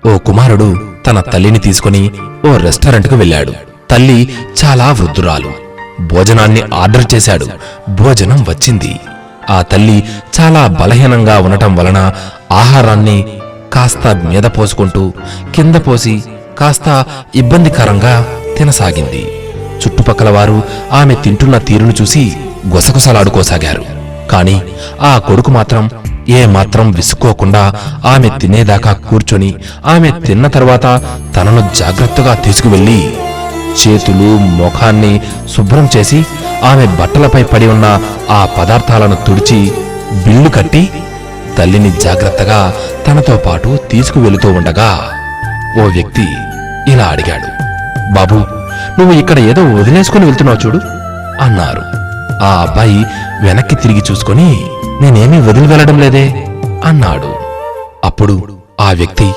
ఓ కుమారుడు తన తల్లిని తీసుకుని ఓ రెస్టారెంట్కు వెళ్ళాడు. తల్లి చాలా వృద్ధురాలు. భోజనాన్ని ఆర్డర్ చేశాడు. భోజనం వచ్చింది. ఆ తల్లి చాలా బలహీనంగా ఉండటం వలన ఆహారాన్ని కాస్త మీద పోసుకుంటూ కింద పోసి కాస్త ఇబ్బందికరంగా తినసాగింది. చుట్టుపక్కల వారు ఆమె తింటున్న తీరును చూసి గుసగుసలాడుకోసాగారు. కాని ఆ కొడుకు మాత్రం ఏమాత్రం విసుక్కోకుండా ఆమె తినేదాకా కూర్చొని ఆమె తిన్న తర్వాత తనను జాగ్రత్తగా తీసుకువెళ్లి చేతులు ముఖాన్ని శుభ్రం చేసి ఆమె బట్టలపై పడి ఉన్న ఆ పదార్థాలను తుడిచి బిల్లు కట్టి తల్లిని జాగ్రత్తగా తనతో పాటు తీసుకువెళుతూ ఉండగా ఓ వ్యక్తి ఇలా అడిగాడు, బాబూ, నువ్వు ఇక్కడ ఏదో వదిలేసుకుని వెళ్తున్నావు చూడు అన్నారు. ఆ అబ్బాయి వెనక్కి తిరిగి చూసుకొని, నేనేమీ వదిలి వెళ్ళడం లేదే అన్నాడు. అప్పుడు ఆ వ్యక్తి,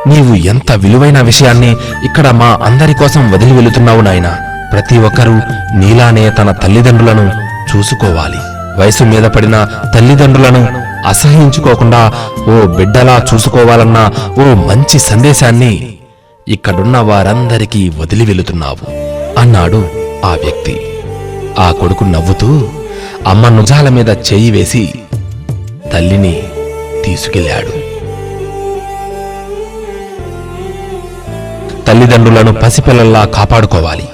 నీవు ఎంత విలువైన విషయాన్ని ఇక్కడ మా అందరి కోసం వదిలి వెళుతున్నావు నాయనా. ప్రతి ఒక్కరూ నీలానే తన తల్లిదండ్రులను చూసుకోవాలి. వయసు మీద పడిన తల్లిదండ్రులను అసహించుకోకుండా ఓ బిడ్డలా చూసుకోవాలన్న ఓ మంచి సందేశాన్ని ఇక్కడున్న వారందరికీ వదిలి వెళుతున్నావు అన్నాడు ఆ వ్యక్తి. ఆ కొడుకు నవ్వుతూ అమ్మ నుజాల మీద చేయి వేసి తల్లిని తీసుకెళ్ళాడు. తల్లిదండ్రులను పసిపిల్లల్లా కాపాడుకోవాలి.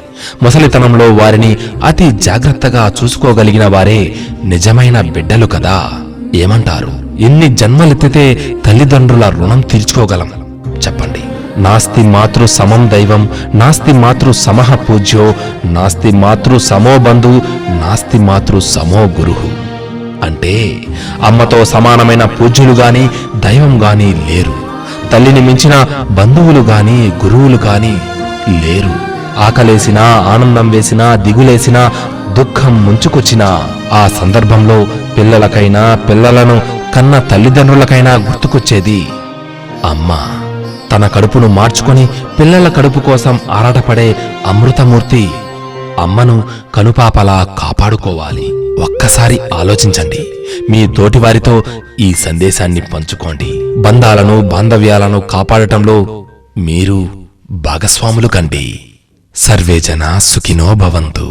ముసలితనంలో వారిని అతి జాగ్రత్తగా చూసుకోగలిగిన వారే నిజమైన బిడ్డలు కదా. ఏమంటారు? ఎన్ని జన్మలెత్తితే తల్లిదండ్రుల రుణం తీర్చుకోగలం చెప్పండి? నాస్తి మాతృ సమం దైవం, నాస్తి మాతృ సమః పూజ్యో, నాస్తి మాతృ సమో బంధు, నాస్తి మాతృ సమో గురుః. అంటే అమ్మతో సమానమైన పూజ్యులు గాని దైవం గాని లేరు. తల్లిని మించిన బంధువులు గాని గురువులు గాని లేరు. ఆకలేసినా, ఆనందం వేసినా, దిగులేసినా, దుఃఖం ముంచుకొచ్చినా ఆ సందర్భంలో పిల్లలకైనా పిల్లలను కన్న తల్లిదండ్రులకైనా గుర్తుకొచ్చేది అమ్మ. తన కడుపును మార్చుకొని పిల్లల కడుపు కోసం ఆరాటపడే అమృతమూర్తి అమ్మను కనుపాపలా కాపాడుకోవాలి. ఒక్కసారి ఆలోచించండి. మీ తోటివారితో ఈ సందేశాన్ని పంచుకోండి. బంధాలను, బాంధవ్యాలను కాపాడటంలో మీరు భాగస్వాములు కండి. సర్వే జనా సుఖినో భవంతు.